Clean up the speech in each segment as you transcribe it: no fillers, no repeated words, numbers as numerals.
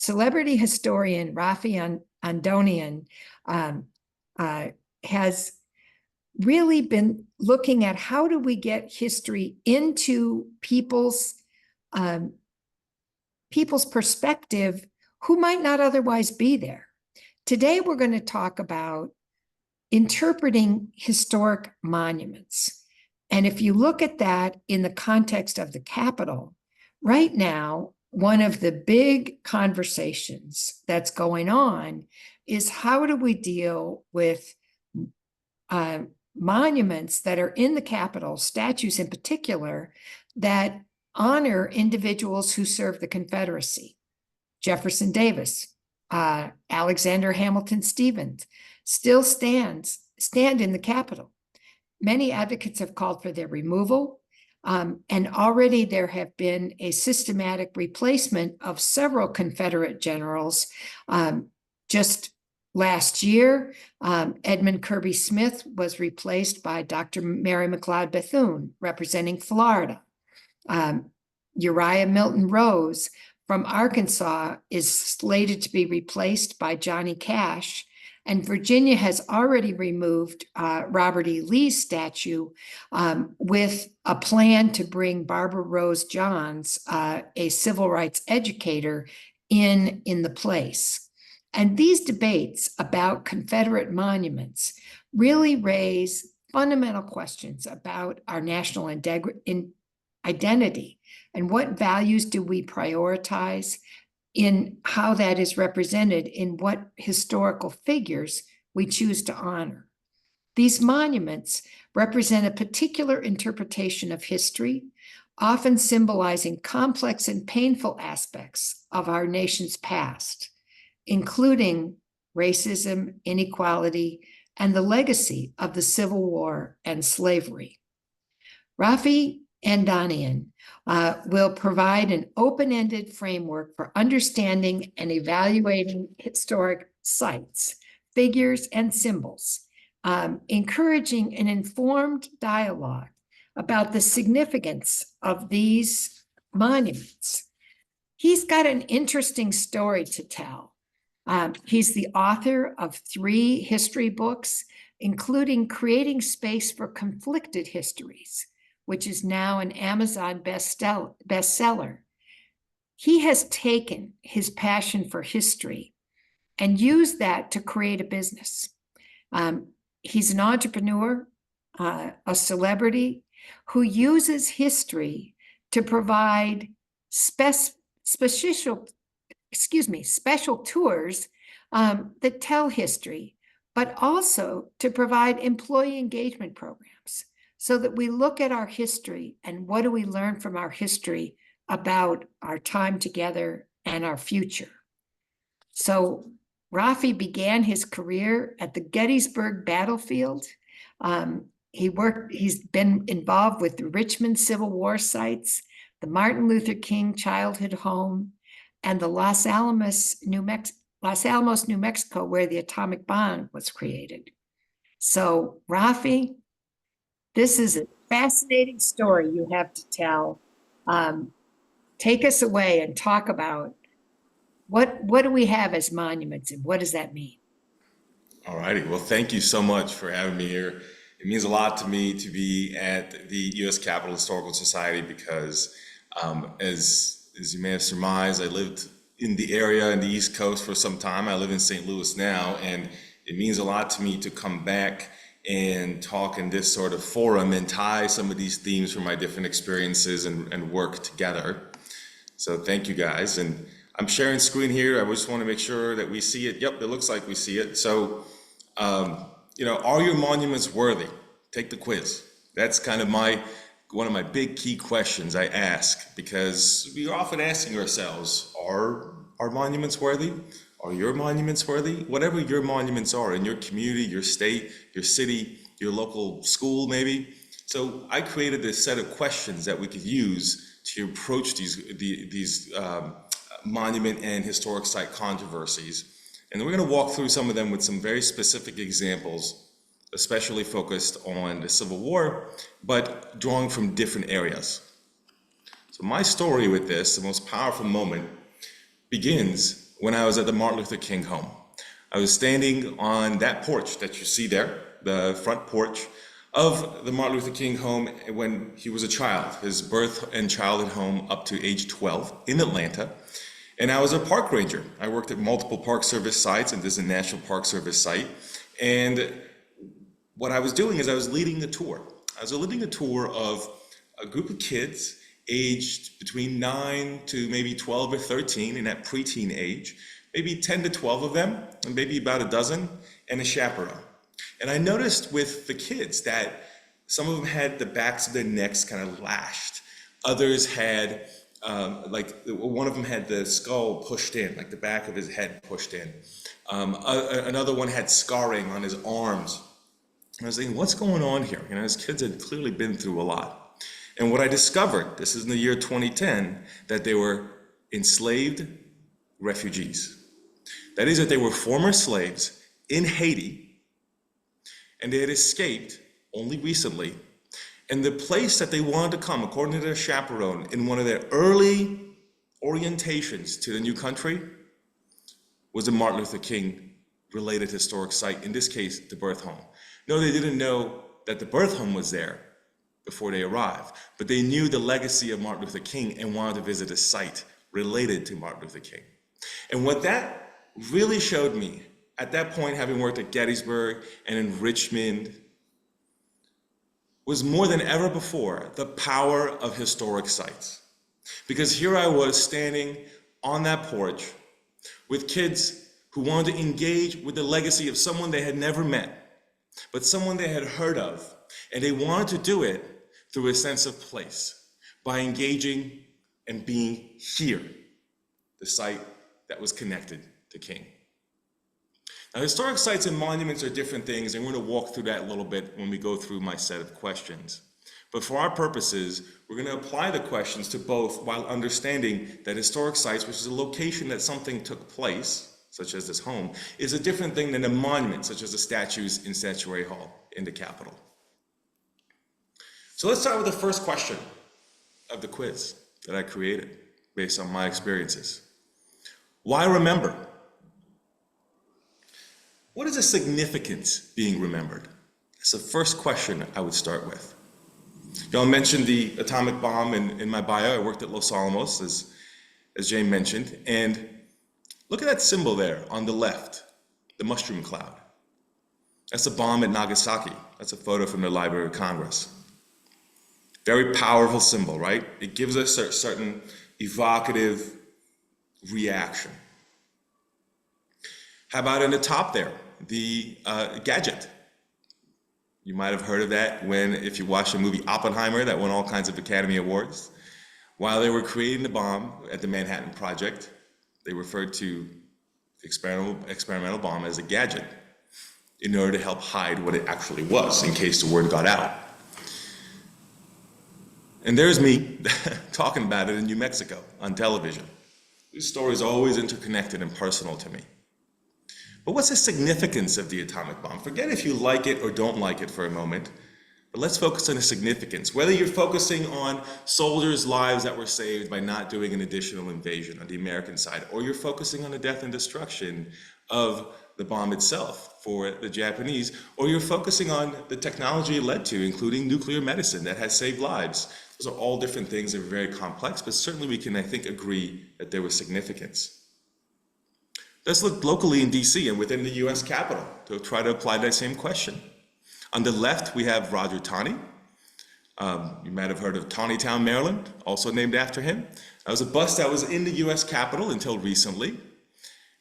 Celebrity historian Raffi Andonian has really been looking at how do we get history into people's perspective who might not otherwise be there. Today, we're going to talk about interpreting historic monuments. And if you look at that in the context of the Capitol, right now, one of the big conversations that's going on is how do we deal with monuments that are in the Capitol, statues in particular, that honor individuals who served the Confederacy. Jefferson Davis, Alexander Hamilton Stevens still stand in the Capitol. Many advocates have called for their removal, and already there have been a systematic replacement of several Confederate generals. Just last year, Edmund Kirby Smith was replaced by Dr. Mary McLeod Bethune, representing Florida. Uriah Milton Rose from Arkansas is slated to be replaced by Johnny Cash, and Virginia has already removed Robert E. Lee's statue with a plan to bring Barabra Rose Johns, a civil rights educator, in the place. And these debates about Confederate monuments really raise fundamental questions about our national identity and what values do we prioritize in how that is represented in what historical figures we choose to honor. These monuments represent a particular interpretation of history, often symbolizing complex and painful aspects of our nation's past, including racism, inequality, and the legacy of the Civil War and slavery. Raffi Andonian will provide an open-ended framework for understanding and evaluating historic sites, figures, and symbols, encouraging an informed dialogue about the significance of these monuments. He's got an interesting story to tell. He's the author of 3 history books, including Creating Space for Conflicted Histories, which is now an Amazon bestseller. He has taken his passion for history and used that to create a business. He's an entrepreneur, a celebrity who uses history to provide special tours that tell history, but also to provide employee engagement programs so that we look at our history and what do we learn from our history about our time together and our future. So Raffi began his career at the Gettysburg battlefield. He's been involved with the Richmond Civil War sites, the Martin Luther King Childhood Home, and the Los Alamos, New Mexico, where the atomic bomb was created. So Raffi, this is a fascinating story you have to tell. Take us away and talk about what do we have as monuments and what does that mean? All righty. Well, thank you so much for having me here. It means a lot to me to be at the U.S. Capitol Historical Society because, as you may have surmised, I lived in the area in the East Coast for some time. I live in St. Louis now, and it means a lot to me to come back and talk in this sort of forum and tie some of these themes from my different experiences and work together. So thank you guys. And I'm sharing screen here. I just want to make sure that we see it. Yep, it looks like we see it. So, are your monuments worthy? Take the quiz. That's kind of one of my big key questions I ask, because we're often asking ourselves, are our monuments worthy? Are your monuments worthy? Whatever your monuments are in your community, your state, your city, your local school, maybe. So I created this set of questions that we could use to approach these monument and historic site controversies. And then we're going to walk through some of them with some very specific examples, especially focused on the Civil War, but drawing from different areas. So my story with this, the most powerful moment, begins when I was at the Martin Luther King home. I was standing on that porch that you see there, the front porch of the Martin Luther King home when he was a child, his birth and childhood home up to age 12 in Atlanta. And I was a park ranger. I worked at multiple Park Service sites, and this is a National Park Service site. And what I was doing is I was leading a tour. I was leading a tour of a group of kids aged between 9 to maybe 12 or 13 in that preteen age, maybe 10 to 12 of them, and maybe about a dozen, and a chaperone. And I noticed with the kids that some of them had the backs of their necks kind of lashed. Others had, one of them had the skull pushed in, like the back of his head pushed in. Another one had scarring on his arms. And I was thinking, what's going on here? You know, his kids had clearly been through a lot. And what I discovered, this is in the year 2010, that they were enslaved refugees. That is, that they were former slaves in Haiti, and they had escaped only recently. And the place that they wanted to come, according to their chaperone, in one of their early orientations to the new country, was a Martin Luther King related historic site, in this case, the birth home. No, they didn't know that the birth home was there before they arrived, but they knew the legacy of Martin Luther King and wanted to visit a site related to Martin Luther King. And what that really showed me, at that point, having worked at Gettysburg and in Richmond, was more than ever before the power of historic sites. Because here I was standing on that porch with kids who wanted to engage with the legacy of someone they had never met, but someone they had heard of, and they wanted to do it through a sense of place, by engaging and being here, the site that was connected to King. Now, historic sites and monuments are different things, and we're going to walk through that a little bit when we go through my set of questions. But for our purposes, we're going to apply the questions to both while understanding that historic sites, which is a location that something took place, such as this home, is a different thing than a monument, such as the statues in Statuary Hall in the Capitol. So let's start with the first question of the quiz that I created based on my experiences. Why remember? What is the significance being remembered? That's the first question I would start with. Y'all mentioned the atomic bomb in my bio. I worked at Los Alamos, as Jane mentioned. And look at that symbol there on the left, the mushroom cloud. That's a bomb at Nagasaki. That's a photo from the Library of Congress. Very powerful symbol, right? It gives us a certain evocative reaction. How about in the top there, the gadget? You might have heard of that if you watched the movie Oppenheimer that won all kinds of Academy Awards. While they were creating the bomb at the Manhattan Project, they referred to the experimental bomb as a gadget in order to help hide what it actually was in case the word got out. And there's me talking about it in New Mexico on television. These stories are always interconnected and personal to me. But what's the significance of the atomic bomb? Forget if you like it or don't like it for a moment, but let's focus on the significance. Whether you're focusing on soldiers' lives that were saved by not doing an additional invasion on the American side, or you're focusing on the death and destruction of the bomb itself for the Japanese, or you're focusing on the technology it led to, including nuclear medicine that has saved lives. Those are all different things that are very complex, but certainly we can, I think, agree that there was significance. Let's look locally in DC and within the US Capitol to try to apply that same question. On the left, we have Roger Taney. You might have heard of Taneytown, Maryland, also named after him. That was a bus that was in the US Capitol until recently.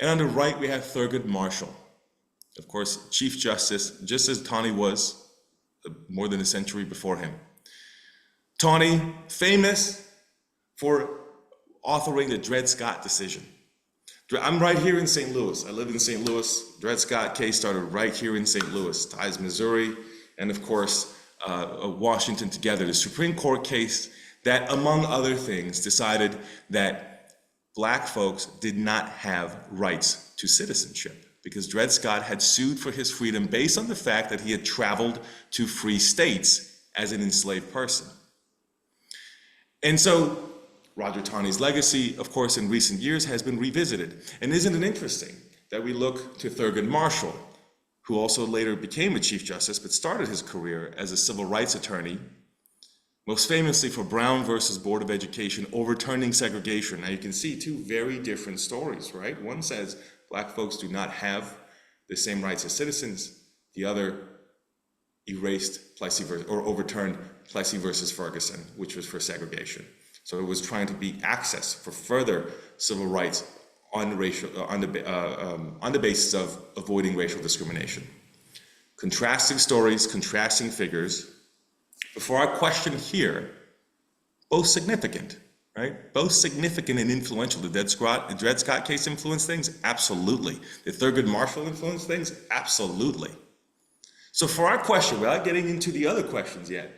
And on the right, we have Thurgood Marshall. Of course, Chief Justice, just as Taney was more than a century before him. Taney, famous for authoring the Dred Scott decision. I'm right here in St. Louis. I live in St. Louis. Dred Scott case started right here in St. Louis, ties Missouri, and of course, Washington together. The Supreme Court case that, among other things, decided that Black folks did not have rights to citizenship because Dred Scott had sued for his freedom based on the fact that he had traveled to free states as an enslaved person. And so Roger Taney's legacy, of course, in recent years has been revisited. And isn't it interesting that we look to Thurgood Marshall, who also later became a Chief Justice, but started his career as a civil rights attorney, most famously for Brown versus Board of Education, overturning segregation. Now you can see two very different stories, right? One says Black folks do not have the same rights as citizens. The other erased Plessy or overturned Plessy versus Ferguson, which was for segregation. So it was trying to be access for further civil rights on the basis of avoiding racial discrimination. Contrasting stories, contrasting figures. Before our question here, both significant, right? Both significant and influential. The Dred Scott case influenced things? Absolutely. The Thurgood Marshall influenced things? Absolutely. So for our question, without getting into the other questions yet,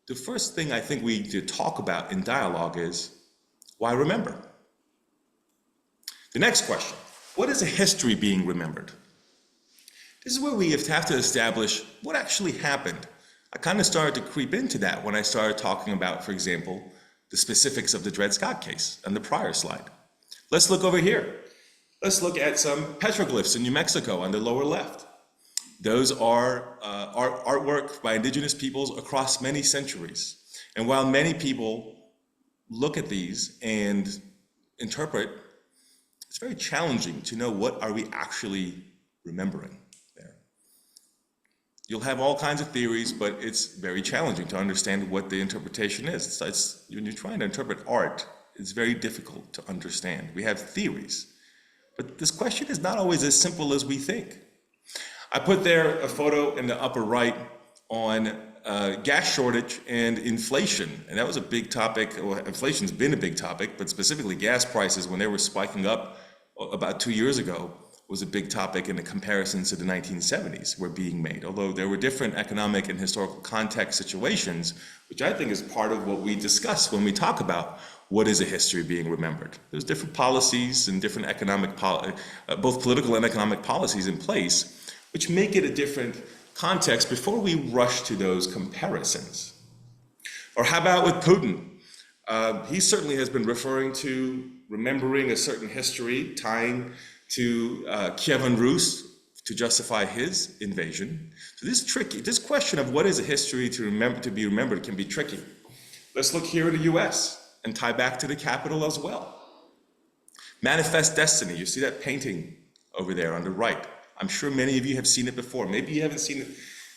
the first thing I think we need to talk about in dialogue is, why remember? The next question, what is a history being remembered? This is where we have to establish what actually happened. I kind of started to creep into that when I started talking about, for example, the specifics of the Dred Scott case on the prior slide. Let's look over here. Let's look at some petroglyphs in New Mexico on the lower left. Those are artwork by indigenous peoples across many centuries. And while many people look at these and interpret, it's very challenging to know what are we actually remembering there. You'll have all kinds of theories, but it's very challenging to understand what the interpretation is. When you're trying to interpret art, it's very difficult to understand. We have theories, but this question is not always as simple as we think. I put there a photo in the upper right on gas shortage and inflation. And that was a big topic. Well, inflation's been a big topic, but specifically gas prices, when they were spiking up about 2 years ago, was a big topic, and the comparisons to the 1970s were being made. Although there were different economic and historical context situations, which I think is part of what we discuss when we talk about what is a history being remembered. There's different policies and different both political and economic policies in place, which make it a different context before we rush to those comparisons. Or how about with Putin? He certainly has been referring to remembering a certain history, tying to Kievan Rus to justify his invasion. So this question of what is a history to be remembered can be tricky. Let's look here in the US and tie back to the Capitol as well. Manifest Destiny, you see that painting over there on the right. I'm sure many of you have seen it before. Maybe you haven't seen it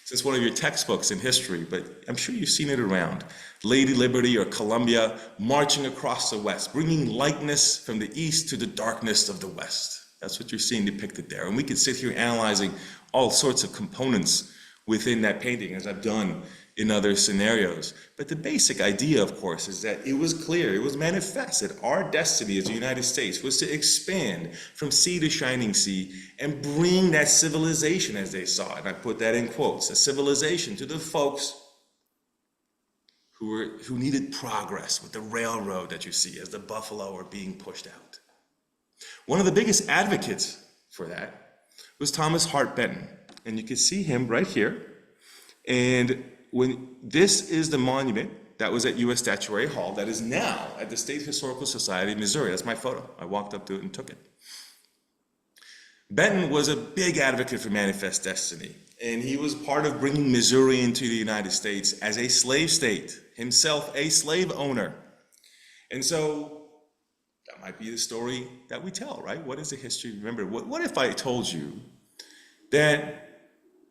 since one of your textbooks in history, but I'm sure you've seen it around. Lady Liberty or Columbia marching across the West, bringing lightness from the East to the darkness of the West. That's what you're seeing depicted there. And we could sit here analyzing all sorts of components within that painting, as I've done in other scenarios. But the basic idea, of course, is that it was clear, it was manifest that our destiny as the United States was to expand from sea to shining sea and bring that civilization as they saw it. And I put that in quotes, a civilization to the folks who needed progress with the railroad that you see as the buffalo are being pushed out. One of the biggest advocates for that was Thomas Hart Benton. And you can see him right here. And this is the monument that was at U.S. Statuary Hall that is now at the State Historical Society of Missouri. That's my photo. I walked up to it and took it. Benton was a big advocate for Manifest Destiny, and he was part of bringing Missouri into the United States as a slave state, himself a slave owner. And so that might be the story that we tell, right? What is the history? Remember, what if I told you that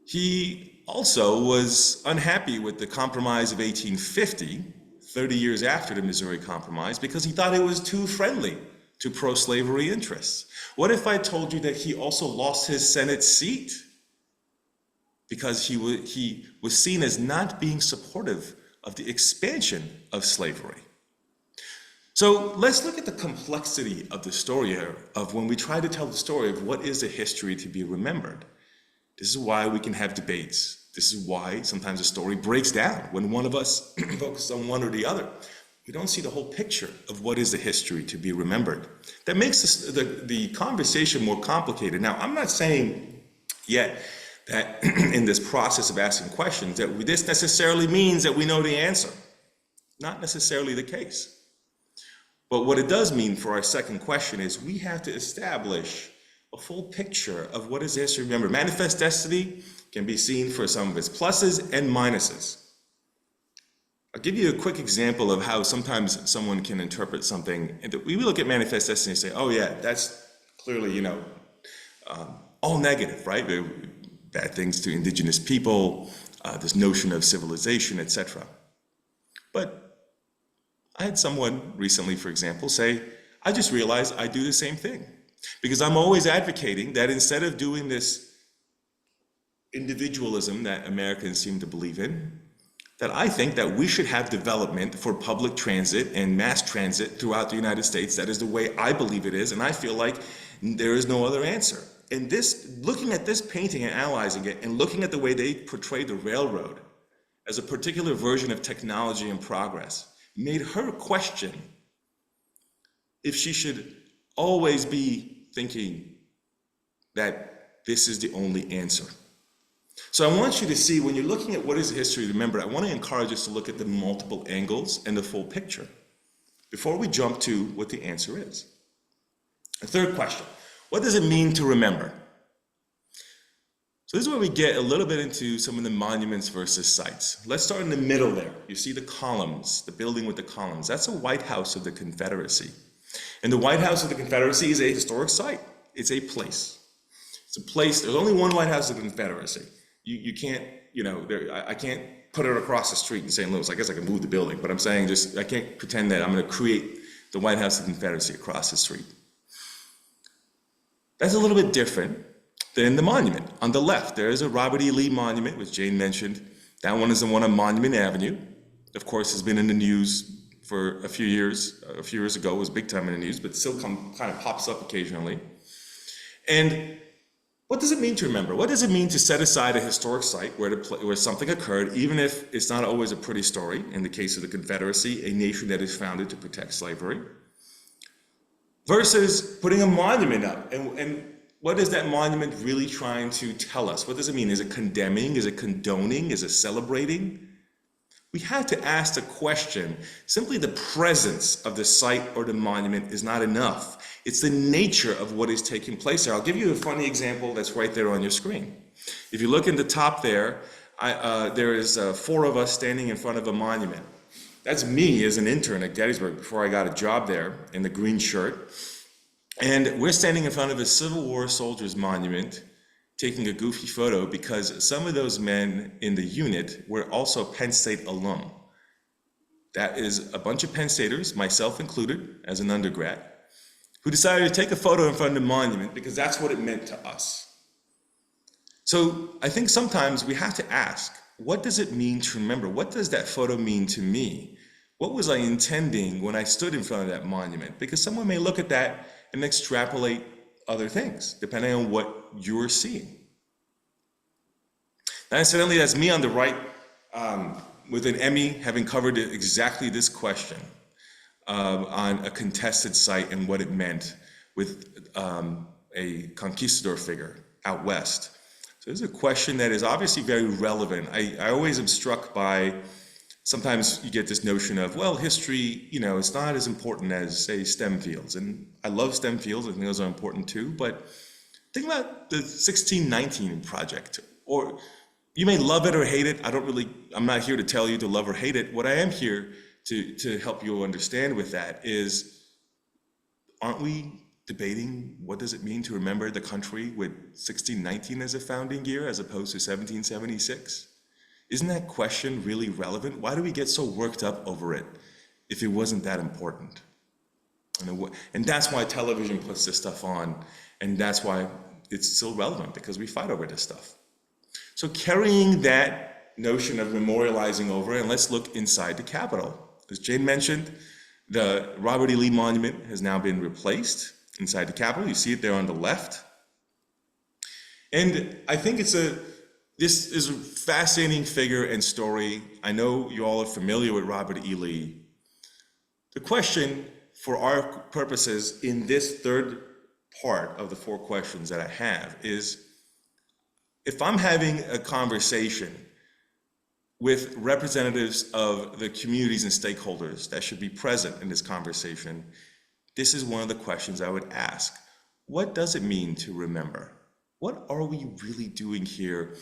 he also was unhappy with the Compromise of 1850, 30 years after the Missouri Compromise, because he thought it was too friendly to pro-slavery interests? What if I told you that he also lost his Senate seat because he was seen as not being supportive of the expansion of slavery? So let's look at the complexity of the story here, of when we try to tell the story of what is a history to be remembered. This is why we can have debates. This is why sometimes a story breaks down when one of us focuses on one or the other. We don't see the whole picture of what is the history to be remembered. That makes the conversation more complicated. Now, I'm not saying yet that in this process of asking questions that this necessarily means that we know the answer. Not necessarily the case. But what it does mean for our second question is we have to establish a full picture of what is history. Remember, manifest destiny can be seen for some of its pluses and minuses. I'll give you a quick example of how sometimes someone can interpret something. And we look at manifest destiny and say, oh yeah, that's clearly, all negative, right? Bad things to indigenous people, this notion of civilization, etc. But I had someone recently, for example, say, I just realized I do the same thing. Because I'm always advocating that instead of doing this individualism that Americans seem to believe in, that I think that we should have development for public transit and mass transit throughout the United States. That is the way I believe it is, and I feel like there is no other answer. And looking at this painting and analyzing it, and looking at the way they portray the railroad as a particular version of technology and progress, made her question if she should always be thinking that this is the only answer. So I want you to see, when you're looking at what is history, remember, I want to encourage us to look at the multiple angles and the full picture before we jump to what the answer is. The third question, what does it mean to remember? So this is where we get a little bit into some of the monuments versus sites. Let's start in the middle there. You see the columns, the building with the columns. That's the White House of the Confederacy. And the White House of the Confederacy is a historic site. It's a place. It's a place. There's only one White House of the Confederacy. You can't, I can't put it across the street in St. Louis. I guess I can move the building, but I'm saying I can't pretend that I'm going to create the White House of the Confederacy across the street. That's a little bit different than the monument. On the left, there is a Robert E. Lee monument, which Jane mentioned. That one is the one on Monument Avenue. Of course, has been in the news for a few years. A few years ago, it was big time in the news, but still kind of pops up occasionally. And what does it mean to remember? What does it mean to set aside a historic site where something occurred, even if it's not always a pretty story? In the case of the Confederacy, a nation that is founded to protect slavery, versus putting a monument up. And what is that monument really trying to tell us? What does it mean? Is it condemning? Is it condoning? Is it celebrating? We have to ask the question. Simply the presence of the site or the monument is not enough. It's the nature of what is taking place there. I'll give you a funny example that's right there on your screen. If you look in the top there, there is 4 of us standing in front of a monument. That's me as an intern at Gettysburg before I got a job there in the green shirt. And we're standing in front of a Civil War soldiers monument taking a goofy photo because some of those men in the unit were also Penn State alum. That is a bunch of Penn Staters, myself included, as an undergrad, who decided to take a photo in front of the monument because that's what it meant to us. So I think sometimes we have to ask, what does it mean to remember? What does that photo mean to me? What was I intending when I stood in front of that monument? Because someone may look at that and extrapolate other things, depending on what you're seeing. Now, incidentally, that's me on the right with an Emmy having covered exactly this question on a contested site and what it meant with a conquistador figure out west. So this is a question that is obviously very relevant. I always am struck by, sometimes you get this notion of, well, history, it's not as important as, say, STEM fields. And I love STEM fields, I think those are important too, but think about the 1619 project. Or you may love it or hate it. I'm not here to tell you to love or hate it. What I am here to help you understand with that is, aren't we debating what does it mean to remember the country with 1619 as a founding year as opposed to 1776? Isn't that question really relevant? Why do we get so worked up over it if it wasn't that important? And that's why television puts this stuff on, and that's why it's still relevant, because we fight over this stuff. So carrying that notion of memorializing over, and let's look inside the Capitol. As Jane mentioned, the Robert E. Lee Monument has now been replaced inside the Capitol. You see it there on the left. And I think this is a fascinating figure and story. I know you all are familiar with Robert E. Lee. The question for our purposes in this third part of the 4 questions that I have is, if I'm having a conversation with representatives of the communities and stakeholders that should be present in this conversation, this is one of the questions I would ask. What does it mean to remember? What are we really doing here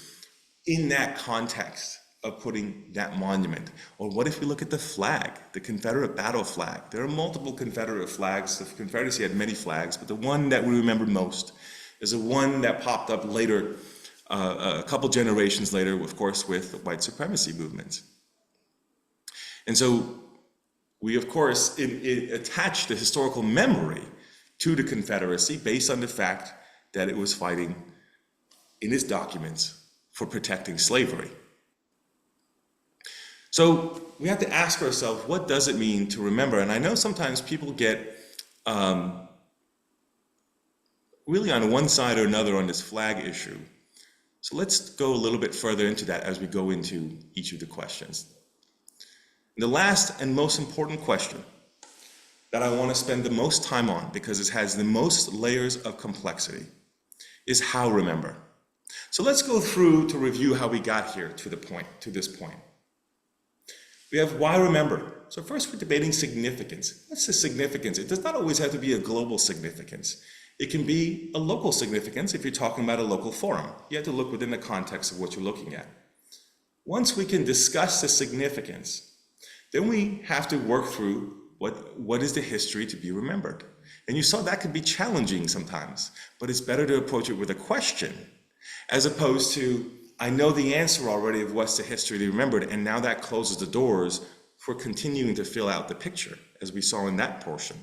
in that context of putting that monument? Or what if we look at the flag, the Confederate battle flag? There are multiple Confederate flags. The Confederacy had many flags, but the one that we remember most is the one that popped up later, a couple generations later, of course, with the white supremacy movement. And so we, of course, attach the historical memory to the Confederacy based on the fact that it was fighting in its documents for protecting slavery. So we have to ask ourselves, what does it mean to remember? And I know sometimes people get really on one side or another on this flag issue. So let's go a little bit further into that as we go into each of the questions. The last and most important question that I want to spend the most time on, because it has the most layers of complexity, is how remember. So let's go through to review how we got here to this point. We have why remember. So first we're debating significance. What's the significance? It does not always have to be a global significance. It can be a local significance if you're talking about a local forum. You have to look within the context of what you're looking at. Once we can discuss the significance, then we have to work through what is the history to be remembered. And you saw that could be challenging sometimes, but it's better to approach it with a question as opposed to, I know the answer already of what's the history to be remembered, and now that closes the doors for continuing to fill out the picture, as we saw in that portion.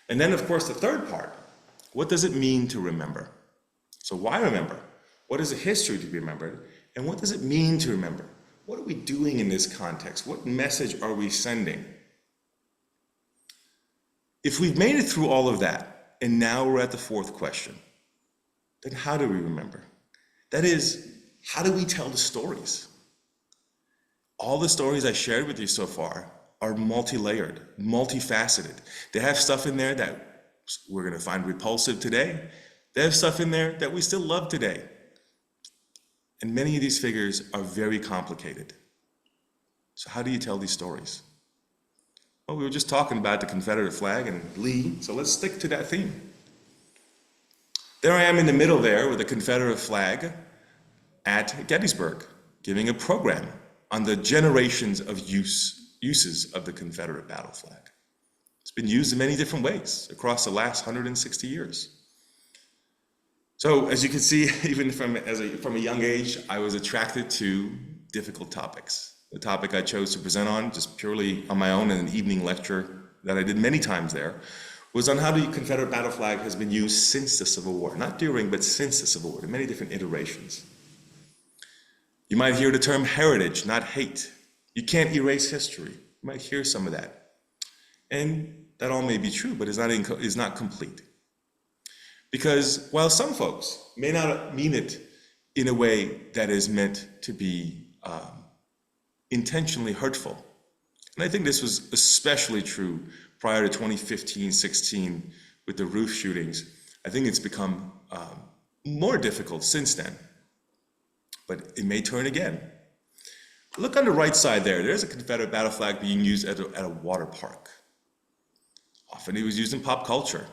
And then, of course, the third part, what does it mean to remember? So why remember? What is the history to be remembered? And what does it mean to remember? What are we doing in this context? What message are we sending? If we've made it through all of that, and now we're at the fourth question, then how do we remember? That is, how do we tell the stories? All the stories I shared with you so far are multi-layered, multifaceted. They have stuff in there that we're going to find repulsive today. They have stuff in there that we still love today. And many of these figures are very complicated. So how do you tell these stories? Well, we were just talking about the Confederate flag and Lee, so let's stick to that theme. There I am in the middle there with the Confederate flag at Gettysburg, giving a program on the generations of uses of the Confederate battle flag. It's been used in many different ways across the last 160 years. So as you can see, even from a young age, I was attracted to difficult topics. The topic I chose to present on, just purely on my own in an evening lecture that I did many times there, was on how the Confederate battle flag has been used since the Civil War. Not during, but since the Civil War, in many different iterations. You might hear the term heritage, not hate. You can't erase history. You might hear some of that. And that all may be true, but is not complete. Because while some folks may not mean it in a way that is meant to be intentionally hurtful, and I think this was especially true prior to 2015-16 with the roof shootings, I think it's become more difficult since then, but it may turn again. Look on the right side there. There's a Confederate battle flag being used at a water park. Often it was used in pop culture.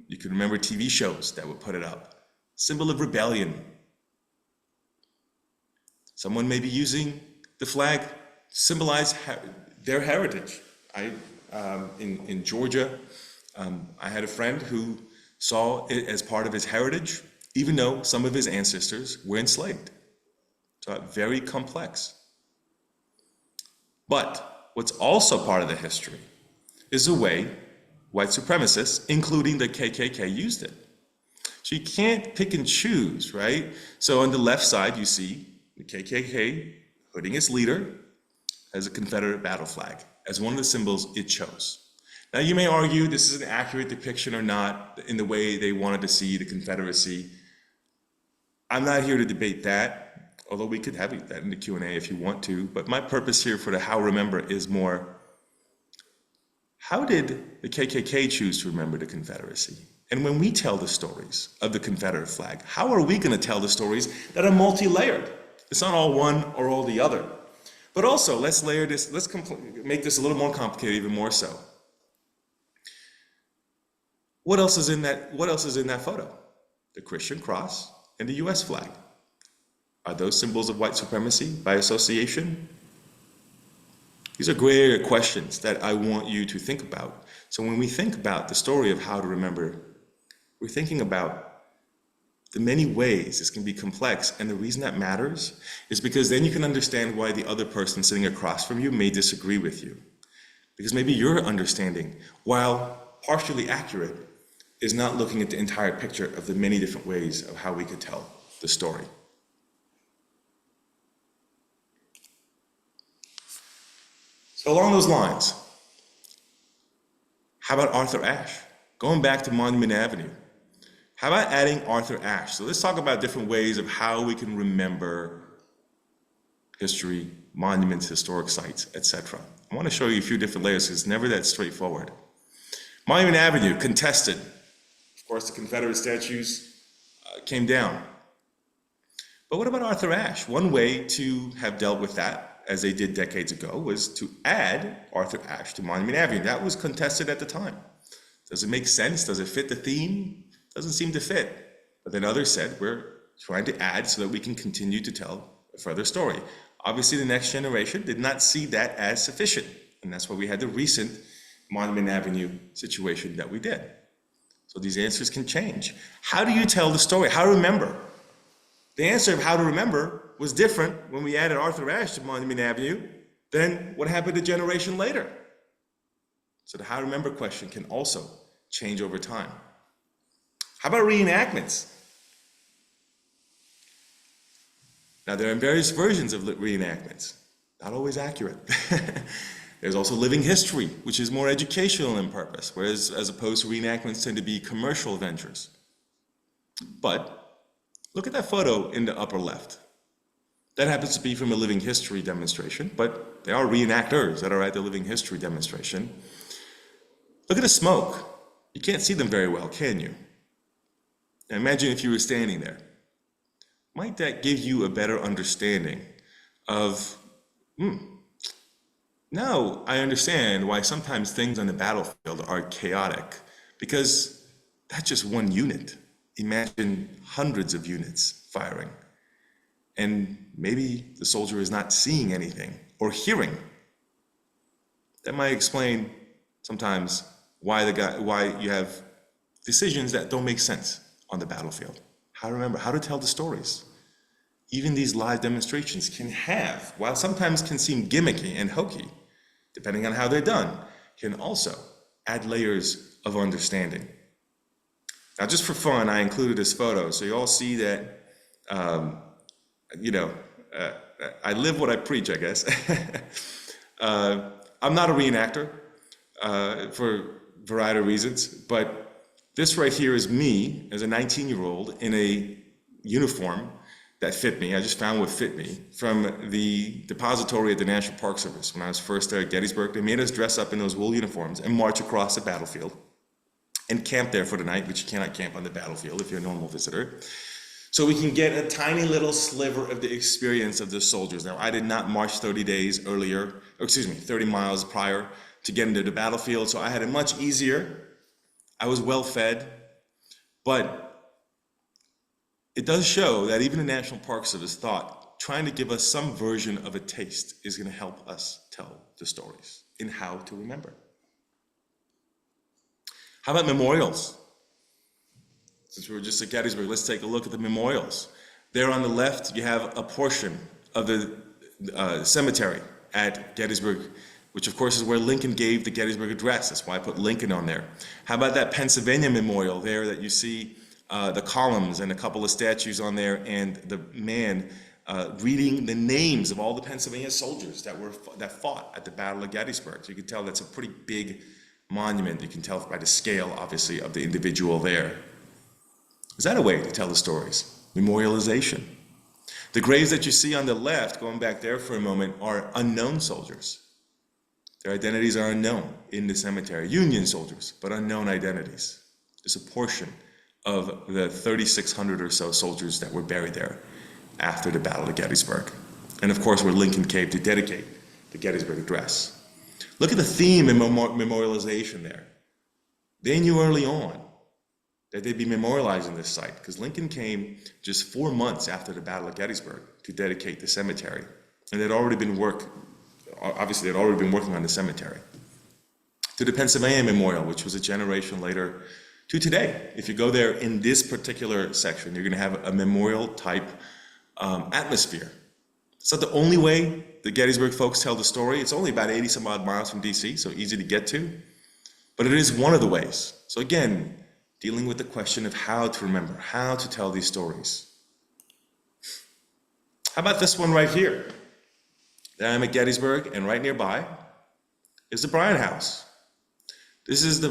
You can remember TV shows that would put it up. Symbol of rebellion. Someone may be using the flag to symbolize their heritage. In Georgia, I had a friend who saw it as part of his heritage, even though some of his ancestors were enslaved. So very complex. But what's also part of the history is the way white supremacists, including the KKK, used it. So you can't pick and choose, right? So on the left side, you see the KKK hooding its leader as a Confederate battle flag, as one of the symbols it chose. Now you may argue this is an accurate depiction or not in the way they wanted to see the Confederacy. I'm not here to debate that, although we could have that in the Q&A if you want to, but my purpose here for the how remember is more, how did the KKK choose to remember the Confederacy? And when we tell the stories of the Confederate flag, how are we going to tell the stories that are multi-layered? It's not all one or all the other. But also, let's layer this, make this a little more complicated, even more so. What else is in that photo? The Christian cross and the US flag. Are those symbols of white supremacy by association? These are gray area questions that I want you to think about. So when we think about the story of how to remember, we're thinking about the many ways this can be complex, and the reason that matters is because then you can understand why the other person sitting across from you may disagree with you. Because maybe your understanding, while partially accurate, is not looking at the entire picture of the many different ways of how we could tell the story. So along those lines, how about Arthur Ashe? Going back to Monument Avenue. How about adding Arthur Ashe? So let's talk about different ways of how we can remember history, monuments, historic sites, etc. I want to show you a few different layers because it's never that straightforward. Monument Avenue, contested. Of course, the Confederate statues came down. But what about Arthur Ashe? One way to have dealt with that, as they did decades ago, was to add Arthur Ashe to Monument Avenue. That was contested at the time. Does it make sense? Does it fit the theme? Doesn't seem to fit. But then others said, we're trying to add so that we can continue to tell a further story. Obviously, the next generation did not see that as sufficient. And that's why we had the recent Monument Avenue situation that we did. So these answers can change. How do you tell the story? How to remember? The answer of how to remember was different when we added Arthur Ashe to Monument Avenue than what happened a generation later. So the how to remember question can also change over time. How about reenactments? Now, there are various versions of reenactments, not always accurate. There's also living history, which is more educational in purpose, whereas as opposed to reenactments tend to be commercial ventures. But look at that photo in the upper left. That happens to be from a living history demonstration, but there are reenactors that are at the living history demonstration. Look at the smoke. You can't see them very well, can you? Now imagine if you were standing there. Might that give you a better understanding of, now I understand why sometimes things on the battlefield are chaotic, because that's just one unit. Imagine hundreds of units firing, and maybe the soldier is not seeing anything or hearing. That might explain sometimes why you have decisions that don't make sense on the battlefield. How to remember, how to tell the stories. Even these live demonstrations can have, while sometimes can seem gimmicky and hokey, depending on how they're done, can also add layers of understanding. Now, just for fun, I included this photo, so you all see that, I live what I preach, I guess. I'm not a reenactor for a variety of reasons, but this right here is me as a 19-year-old in a uniform that fit me. I just found what fit me from the depository at the National Park Service. When I was first there at Gettysburg, they made us dress up in those wool uniforms and march across the battlefield and camp there for the night, which you cannot camp on the battlefield if you're a normal visitor. So we can get a tiny little sliver of the experience of the soldiers. Now, I did not march 30 miles prior to get into the battlefield, so I had it much easier. I was well fed, but it does show that even the National Park Service thought trying to give us some version of a taste is going to help us tell the stories in how to remember. How about memorials? Since we were just at Gettysburg, let's take a look at the memorials. There on the left, you have a portion of the cemetery at Gettysburg, which of course is where Lincoln gave the Gettysburg Address. That's why I put Lincoln on there. How about that Pennsylvania memorial there that you see the columns and a couple of statues on there, and the man reading the names of all the Pennsylvania soldiers that fought at the Battle of Gettysburg. So you can tell that's a pretty big monument. You can tell by the scale, obviously, of the individual there. Is that a way to tell the stories? Memorialization. The graves that you see on the left, going back there for a moment, are unknown soldiers. Their identities are unknown in the cemetery. Union soldiers, but unknown identities. Just a portion of the 3,600 or so soldiers that were buried there after the Battle of Gettysburg. And of course, where Lincoln came to dedicate the Gettysburg Address. Look at the theme and memorialization there. They knew early on that they'd be memorializing this site because Lincoln came just 4 months after the Battle of Gettysburg to dedicate the cemetery. And they'd already been working on the cemetery. To the Pennsylvania Memorial, which was a generation later to today. If you go there in this particular section, you're going to have a memorial type atmosphere. It's not the only way the Gettysburg folks tell the story. It's only about 80 some odd miles from DC, so easy to get to. But it is one of the ways. So again, dealing with the question of how to remember, how to tell these stories. How about this one right here? There I'm at Gettysburg, and right nearby is the Bryan House. This is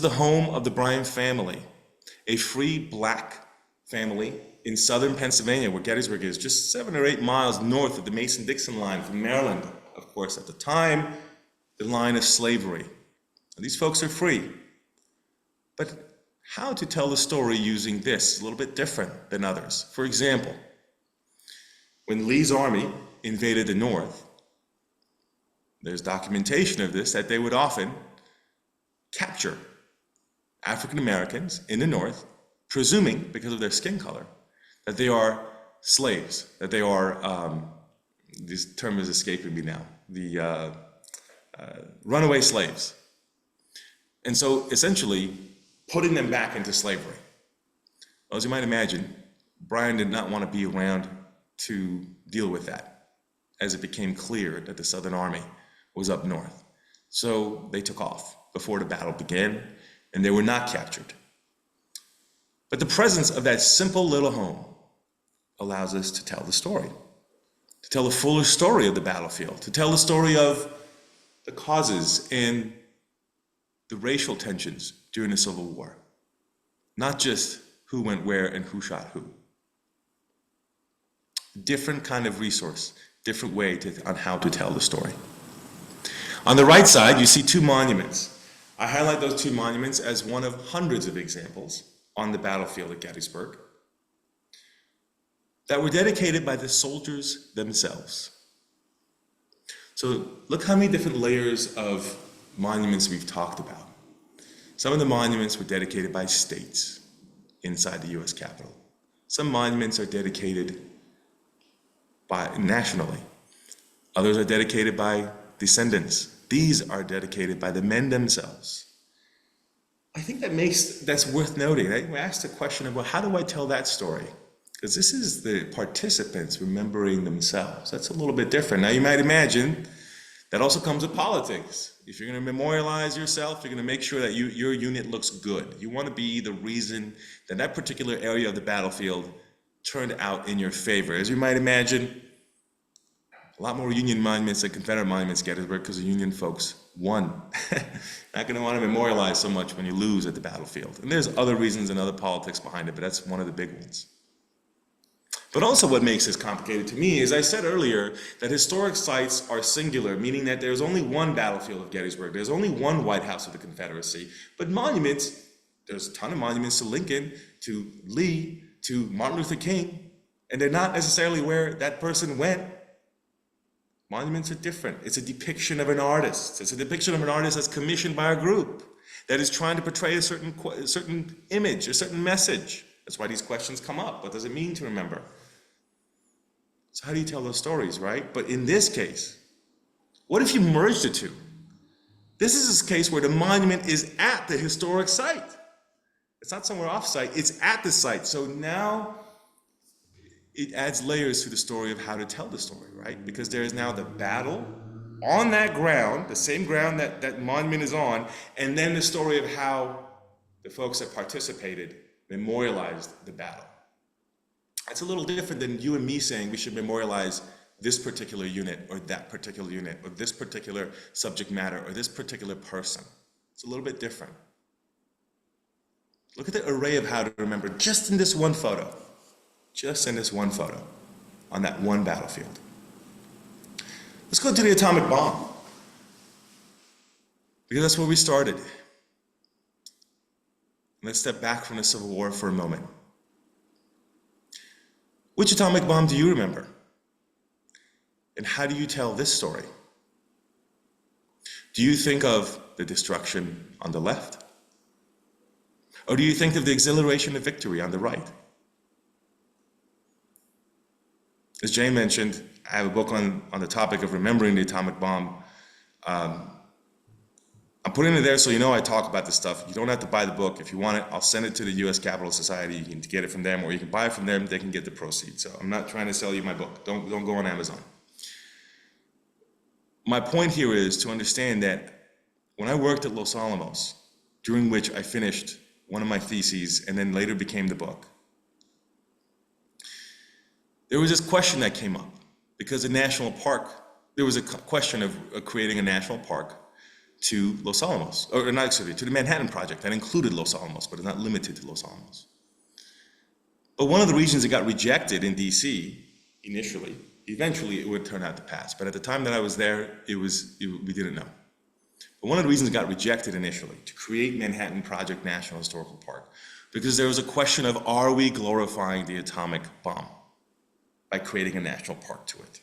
the home of the Bryan family, a free black family in southern Pennsylvania, where Gettysburg is, just 7 or 8 miles north of the Mason-Dixon line from Maryland. Of course, at the time, the line of slavery. These folks are free. But how to tell the story using this is a little bit different than others. For example, when Lee's army invaded the North, there's documentation of this, that they would often capture African Americans in the North, presuming, because of their skin color, that they are slaves, that they are, this term is escaping me now, the runaway slaves. And so essentially putting them back into slavery. Well, as you might imagine, Bryan did not want to be around to deal with that, as it became clear that the Southern Army was up north. So they took off before the battle began, and they were not captured. But the presence of that simple little home allows us to tell the story, to tell the fuller story of the battlefield, to tell the story of the causes and the racial tensions during the Civil War, not just who went where and who shot who. Different kind of resource, different way on how to tell the story. On the right side, you see 2 monuments. I highlight those 2 monuments as one of hundreds of examples on the battlefield at Gettysburg that were dedicated by the soldiers themselves. So look how many different layers of monuments we've talked about. Some of the monuments were dedicated by states inside the US Capitol. Some monuments are dedicated nationally. Others are dedicated by descendants. These are dedicated by the men themselves. I think that's worth noting. I asked the question of, well, how do I tell that story? Because this is the participants remembering themselves. That's a little bit different. Now you might imagine that also comes with politics. If you're going to memorialize yourself, you're going to make sure that your unit looks good. You want to be the reason that that particular area of the battlefield turned out in your favor. As you might imagine, a lot more Union monuments than Confederate monuments at Gettysburg because the Union folks won. Not going to want to memorialize so much when you lose at the battlefield. And there's other reasons and other politics behind it, but that's one of the big ones. But also what makes this complicated to me is I said earlier that historic sites are singular, meaning that there's only one battlefield of Gettysburg. There's only one White House of the Confederacy. But monuments, there's a ton of monuments to Lincoln, to Lee, to Martin Luther King, and they're not necessarily where that person went. Monuments are different. It's a depiction of an artist. It's a depiction of an artist that's commissioned by a group that is trying to portray a certain image, a certain message. That's why these questions come up. What does it mean to remember? So how do you tell those stories, right? But in this case, what if you merge the two? This is a case where the monument is at the historic site. It's not somewhere off-site, it's at the site. So now it adds layers to the story of how to tell the story, right? Because there is now the battle on that ground, the same ground that monument is on, and then the story of how the folks that participated memorialized the battle. It's a little different than you and me saying we should memorialize this particular unit or that particular unit or this particular subject matter or this particular person. It's a little bit different. Look at the array of how to remember just in this one photo. Just in this one photo on that one battlefield. Let's go to the atomic bomb, because that's where we started. Let's step back from the Civil War for a moment. Which atomic bomb do you remember? And how do you tell this story? Do you think of the destruction on the left? Or do you think of the exhilaration of victory on the right? As Jay mentioned, I have a book on the topic of remembering the atomic bomb. I'm putting it there so you know I talk about this stuff. You don't have to buy the book. If you want it, I'll send it to the U.S. Capitol Society. You can get it from them, or you can buy it from them. They can get the proceeds. So I'm not trying to sell you my book. Don't go on Amazon. My point here is to understand that when I worked at Los Alamos, during which I finished one of my theses and then later became the book, there was this question that came up because a national park, there was a question of creating a national park to Los Alamos, or not, excuse me, to the Manhattan Project that included Los Alamos, but is not limited to Los Alamos. But one of the reasons it got rejected in DC initially, eventually it would turn out to pass. But at the time that I was there, we didn't know. But one of the reasons it got rejected initially to create Manhattan Project National Historical Park, because there was a question of, are we glorifying the atomic bomb by creating a national park to it?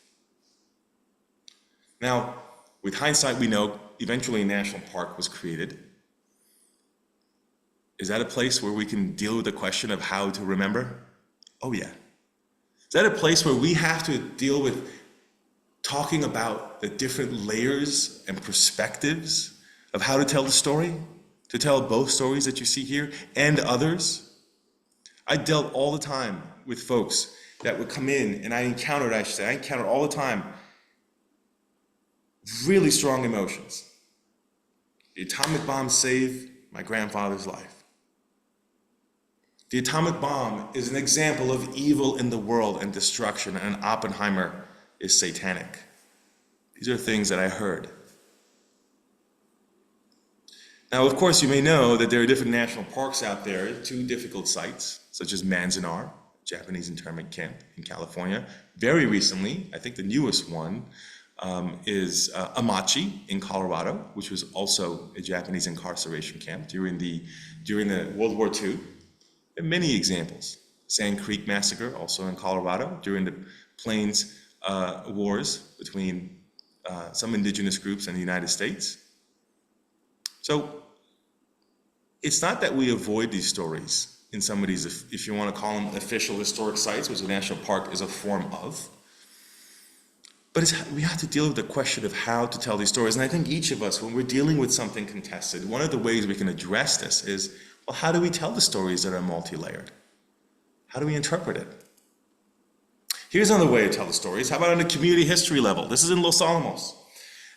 Now, with hindsight, we know eventually a national park was created. Is that a place where we can deal with the question of how to remember? Oh yeah. Is that a place where we have to deal with talking about the different layers and perspectives of how to tell the story? To tell both stories that you see here and others? I dealt all the time with folks that would come in, and I encountered all the time really strong emotions. The atomic bomb saved my grandfather's life. The atomic bomb is an example of evil in the world and destruction, and Oppenheimer is satanic. These are things that I heard. Now, of course, you may know that there are different national parks out there, 2 difficult sites, such as Manzanar, Japanese internment camp in California. Very recently, I think the newest one, is Amachi in Colorado, which was also a Japanese incarceration camp during the World War II. There are many examples. Sand Creek Massacre, also in Colorado, during the Plains Wars between some indigenous groups and the United States. So it's not that we avoid these stories in some of these, if you want to call them official historic sites, which a national park is a form of. But we have to deal with the question of how to tell these stories. And I think each of us, when we're dealing with something contested, one of the ways we can address this is, well, how do we tell the stories that are multi-layered? How do we interpret it? Here's another way to tell the stories. How about on the community history level? This is in Los Alamos.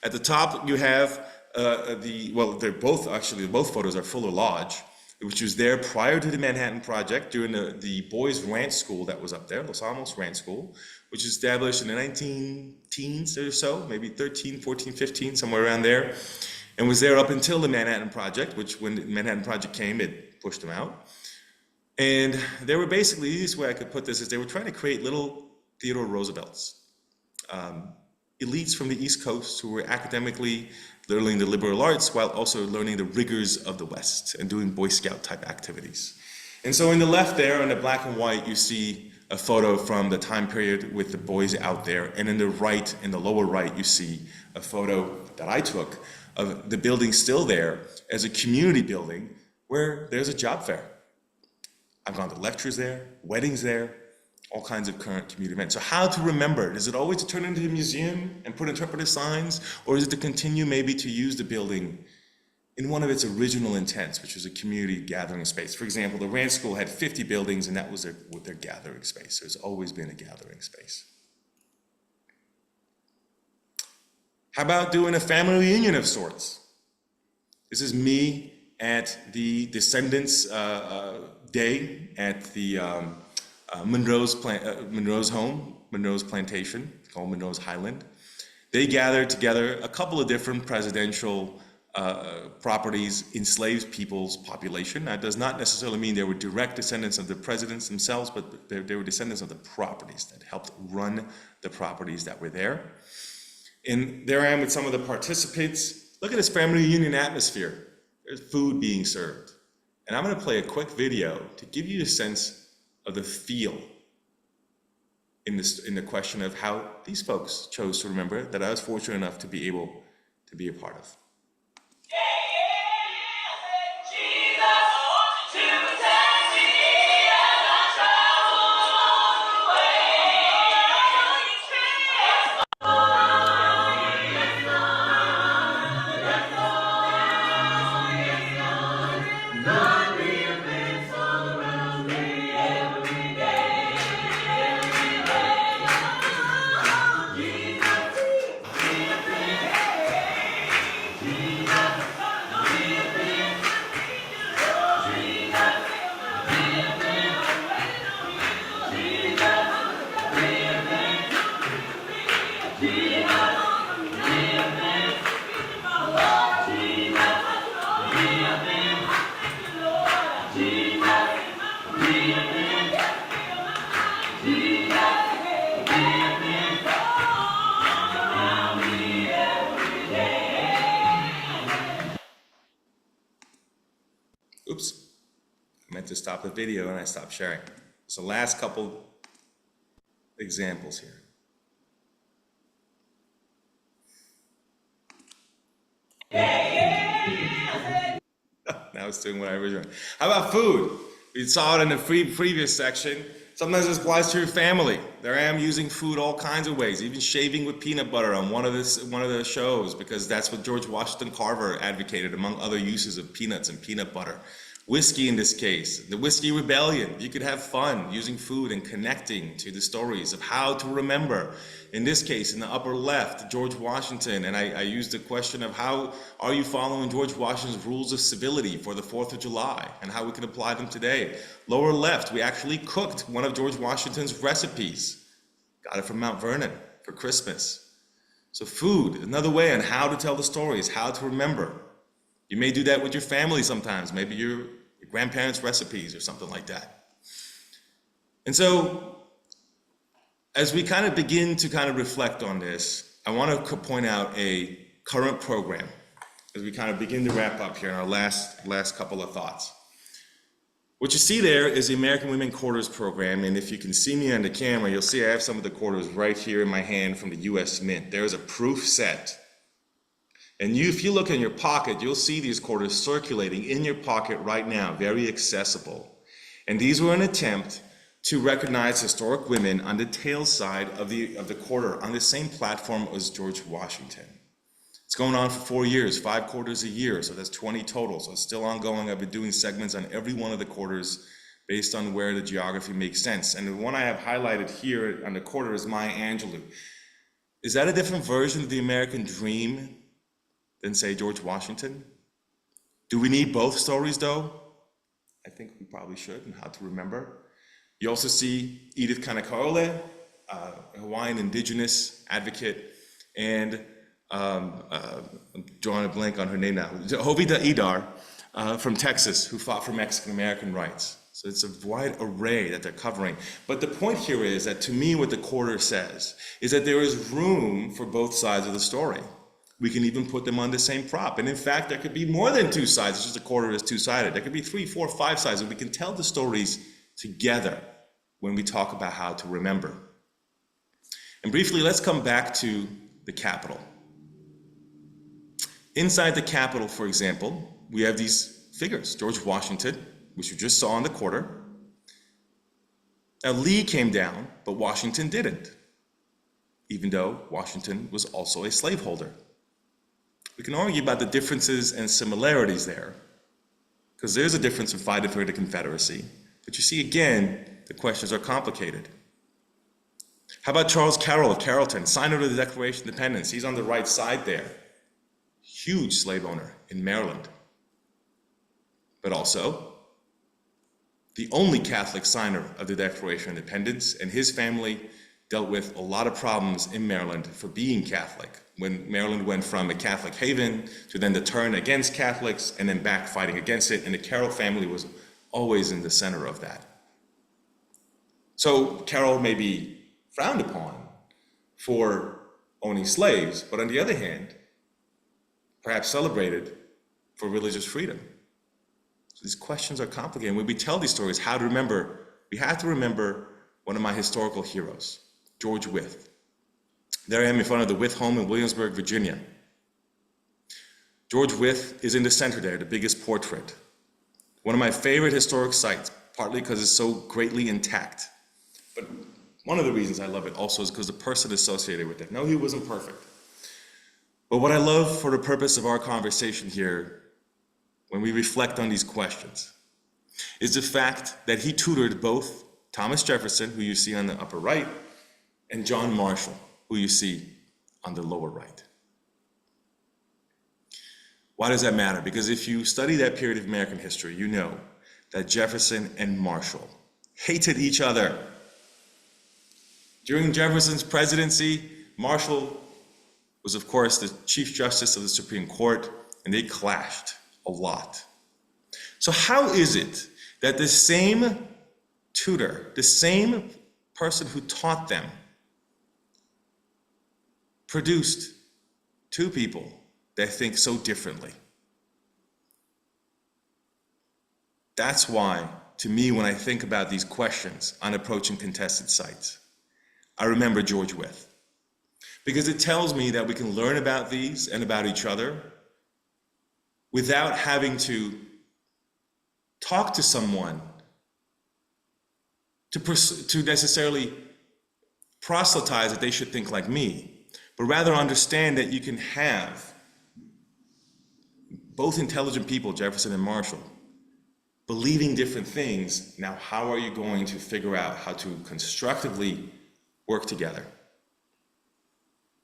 At the top, you have both photos are Fuller Lodge, which was there prior to the Manhattan Project during the boys' ranch school that was up there, Los Alamos Ranch School, which was established in the 19-teens or so, maybe 13, 14, 15, somewhere around there, and was there up until the Manhattan Project, which when the Manhattan Project came, it pushed them out. And they were basically, the easiest way I could put this is they were trying to create little Theodore Roosevelts, elites from the East Coast who were academically learning the liberal arts while also learning the rigors of the West and doing Boy Scout type activities. And so in the left there, in the black and white, you see a photo from the time period with the boys out there. And in the right, in the lower right, you see a photo that I took of the building still there as a community building where there's a job fair. I've gone to lectures there, weddings there, all kinds of current community events. So how to remember? Is it always to turn it into a museum and put interpretive signs? Or is it to continue maybe to use the building in one of its original intents, which was a community gathering space? For example, the ranch school had 50 buildings and that was their gathering space. There's always been a gathering space. How about doing a family reunion of sorts? This is me at the Descendants Day at the Monroe's home, Monroe's plantation, called Monroe's Highland. They gathered together a couple of different presidential properties, enslaved people's population. That does not necessarily mean they were direct descendants of the presidents themselves, but they were descendants of the properties that helped run the properties that were there. And there I am with some of the participants. Look at this family reunion atmosphere. There's food being served. And I'm going to play a quick video to give you a sense of the feel in the question of how these folks chose to remember that I was fortunate enough to be able to be a part of. Oops, I meant to stop the video and I stopped sharing. So last couple examples here. Now it's doing what I originally. How about food? We saw it in the previous section. Sometimes this applies to your family. There I am using food all kinds of ways, even shaving with peanut butter on one of the shows, because that's what George Washington Carver advocated, among other uses of peanuts and peanut butter. Whiskey in this case, the Whiskey Rebellion. You could have fun using food and connecting to the stories of how to remember. In this case, in the upper left, George Washington, and I used the question of how are you following George Washington's rules of civility for the 4th of July and how we can apply them today. Lower left, we actually cooked one of George Washington's recipes. Got it from Mount Vernon for Christmas. So food, another way on how to tell the stories, how to remember. You may do that with your family sometimes, maybe your grandparents' recipes or something like that. And so, as we kind of begin to kind of reflect on this, I want to point out a current program as we kind of begin to wrap up here in our last couple of thoughts. What you see there is the American Women Quarters program, and if you can see me on the camera, you'll see I have some of the quarters right here in my hand from the U.S. Mint. There's a proof set. And if you look in your pocket, you'll see these quarters circulating in your pocket right now, very accessible. And these were an attempt to recognize historic women on the tail side of the quarter on the same platform as George Washington. It's going on for 4 years, 5 quarters a year, so that's 20 total. So it's still ongoing. I've been doing segments on every one of the quarters based on where the geography makes sense. And the one I have highlighted here on the quarter is Maya Angelou. Is that a different version of the American dream than, say, George Washington? Do we need both stories, though? I think we probably should, and how to remember. You also see Edith Kanakaole, a Hawaiian indigenous advocate, and I'm drawing a blank on her name now, Hovita Idar from Texas, who fought for Mexican-American rights. So it's a wide array that they're covering. But the point here is that, to me, what the quarter says is that there is room for both sides of the story. We can even put them on the same prop. And in fact, there could be more than 2 sides. It's just a quarter is 2-sided. There could be 3, 4, 5 sides, and we can tell the stories together when we talk about how to remember. And briefly, let's come back to the Capitol. Inside the Capitol, for example, we have these figures. George Washington, which you just saw on the quarter. Now, Lee came down, but Washington didn't, even though Washington was also a slaveholder. We can argue about the differences and similarities there, because there's a difference in fighting for the Confederacy. But you see, again, the questions are complicated. How about Charles Carroll of Carrollton, signer of the Declaration of Independence? He's on the right side there. Huge slave owner in Maryland. But also the only Catholic signer of the Declaration of Independence, and his family dealt with a lot of problems in Maryland for being Catholic, when Maryland went from a Catholic haven to then the turn against Catholics and then back fighting against it, and the Carroll family was always in the center of that. So Carroll may be frowned upon for owning slaves, but on the other hand, perhaps celebrated for religious freedom. So these questions are complicated. When we tell these stories, how to remember, we have to remember one of my historical heroes, George Wythe. There I am in front of the Wythe home in Williamsburg, Virginia. George Wythe is in the center there, the biggest portrait. One of my favorite historic sites, partly because it's so greatly intact. But one of the reasons I love it also is because the person associated with it. No, he wasn't perfect. But what I love for the purpose of our conversation here, when we reflect on these questions, is the fact that he tutored both Thomas Jefferson, who you see on the upper right, and John Marshall, who you see on the lower right. Why does that matter? Because if you study that period of American history, you know that Jefferson and Marshall hated each other. During Jefferson's presidency, Marshall was, of course, the Chief Justice of the Supreme Court, and they clashed a lot. So how is it that the same tutor, the same person who taught them, produced two people that think so differently? That's why, to me, when I think about these questions on approaching contested sites, I remember George Wythe. Because it tells me that we can learn about these and about each other without having to talk to someone to necessarily proselytize that they should think like me, but rather understand that you can have both intelligent people, Jefferson and Marshall, believing different things. Now, how are you going to figure out how to constructively work together,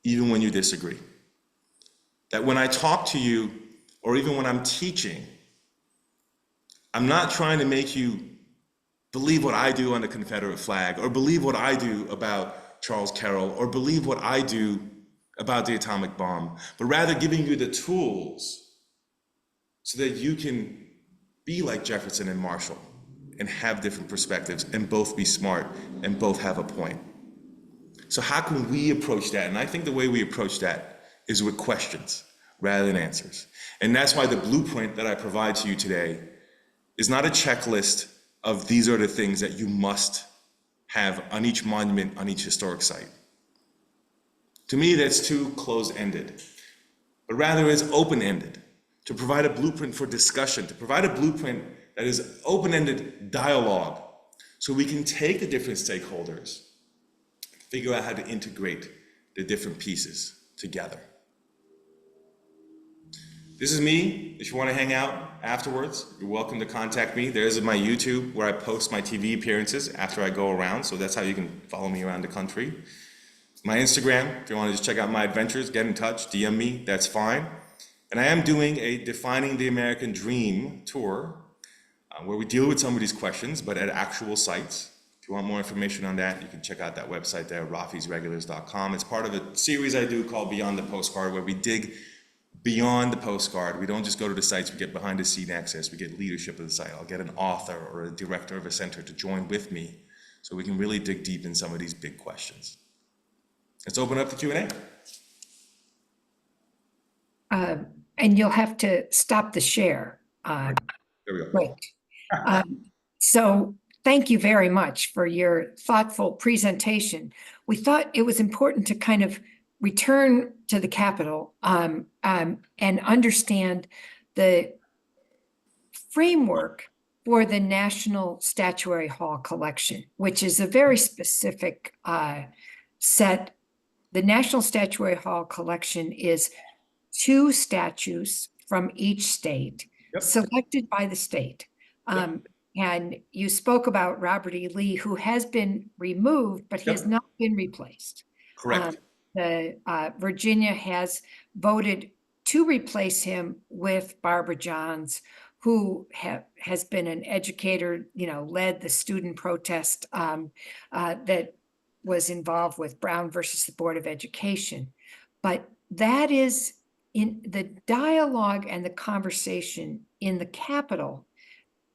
even when you disagree? That when I talk to you, or even when I'm teaching, I'm not trying to make you believe what I do on the Confederate flag, or believe what I do about Charles Carroll, or believe what I do about the atomic bomb, but rather giving you the tools so that you can be like Jefferson and Marshall and have different perspectives and both be smart and both have a point. So how can we approach that? And I think the way we approach that is with questions rather than answers. And that's why the blueprint that I provide to you today is not a checklist of these are the things that you must have on each monument, on each historic site. To me, that's too close-ended, but rather it's open-ended, to provide a blueprint for discussion, to provide a blueprint that is open-ended dialogue, so we can take the different stakeholders, figure out how to integrate the different pieces together. This is me. If you want to hang out afterwards, you're welcome to contact me. There's my YouTube where I post my TV appearances after I go around, so that's how you can follow me around the country. My Instagram, if you want to just check out my adventures, get in touch, DM me, that's fine. And I am doing a Defining the American Dream tour where we deal with some of these questions, but at actual sites. If you want more information on that, you can check out that website there, raffisregulars.com. It's part of a series I do called Beyond the Postcard, where we dig beyond the postcard. We don't just go to the sites, we get behind the scene access, we get leadership of the site. I'll get an author or a director of a center to join with me so we can really dig deep in some of these big questions. Let's open up the Q&A. And you'll have to stop the share. There we go. Great. So thank you very much for your thoughtful presentation. We thought it was important to kind of return to the Capitol and understand the framework for the National Statuary Hall collection, which is a very specific set. The National Statuary Hall collection is 2 statues from each state, Yep. selected by the state. And you spoke about Robert E. Lee, who has been removed, but he has not been replaced. Correct. Virginia has voted to replace him with Barabra Johns, who has been an educator, led the student protest that was involved with Brown versus the Board of Education. But that is in the dialogue and the conversation in the Capitol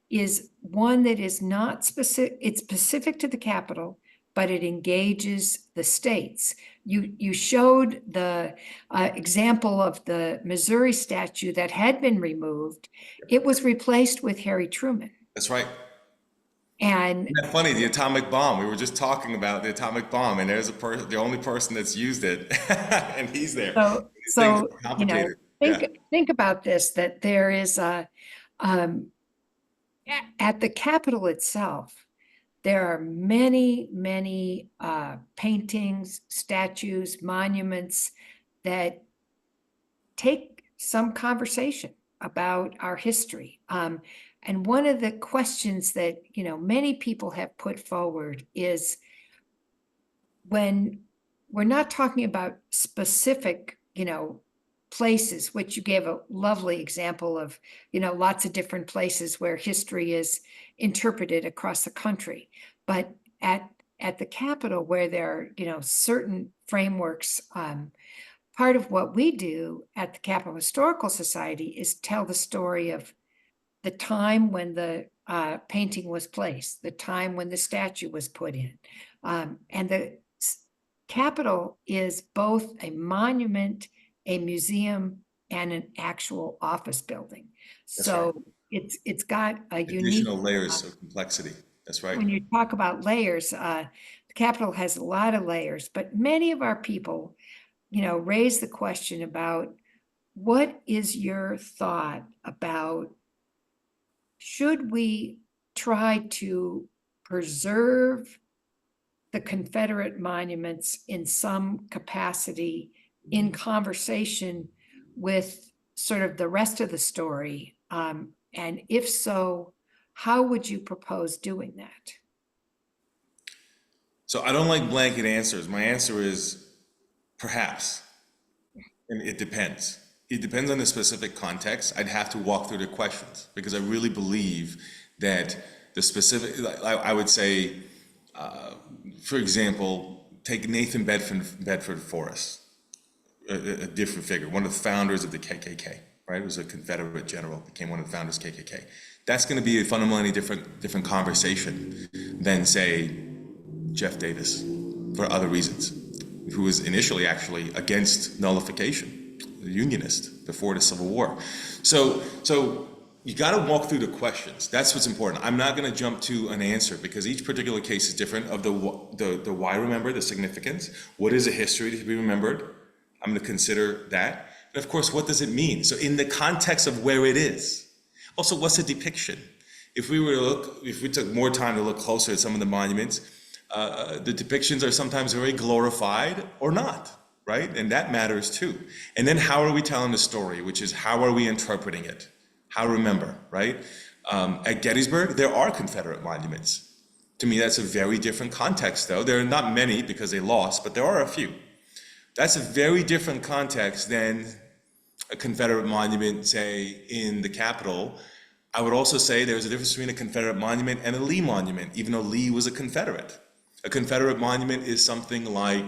is one that is not specific, it's specific to the Capitol, but it engages the states. You showed the example of the Missouri statue that had been removed. It was replaced with Harry Truman. That's right. And Isn't that funny? The atomic bomb. We were just talking about the atomic bomb, and there's the only person that's used it, and he's there. so, These things are you know, complicated. think Yeah. think about this, that there is um, at the Capitol itself, there are many, many paintings, statues, monuments that take some conversation about our history. And one of the questions that, many people have put forward is, when we're not talking about specific, places, which you gave a lovely example of, lots of different places where history is interpreted across the country. But at the Capitol, where there are, certain frameworks, part of what we do at the Capitol Historical Society is tell the story of the time when the painting was placed, the time when the statue was put in. And the Capitol is both a monument, a museum, and an actual office building. That's right. So it's got a unique, Additional layers of complexity. That's right. when you talk about layers, the Capitol has a lot of layers, but many of our people, raise the question about, what is your thought about, should we try to preserve the Confederate monuments in some capacity in conversation with sort of the rest of the story? And if so, how would you propose doing that? So I don't like blanket answers. My answer is perhaps, and it depends. It depends on the specific context. I'd have to walk through the questions because I really believe that the specific, I would say, for example, take Nathan Bedford Forrest, a different figure, one of the founders of the KKK, right? He was a Confederate general, became one of the founders of KKK. That's going to be a fundamentally different conversation than, say, Jeff Davis, for other reasons, who was initially actually against nullification, a unionist before the Civil War. So you got to walk through the questions. That's what's important. I'm not going to jump to an answer because each particular case is different of the why remember, the significance. What is a history to be remembered? I'm going to consider that. And of course, what does it mean? So in the context of where it is. Also, what's a depiction? If we took more time to look closer at some of the monuments, the depictions are sometimes very glorified or not, right? And that matters too. And then how are we telling the story, which is how are we interpreting it? How to remember, right? At Gettysburg, there are Confederate monuments. To me, that's a very different context, though. There are not many because they lost, but there are a few. That's a very different context than a Confederate monument, say, in the Capitol. I would also say there's a difference between a Confederate monument and a Lee monument, even though Lee was a Confederate. A Confederate monument is something like,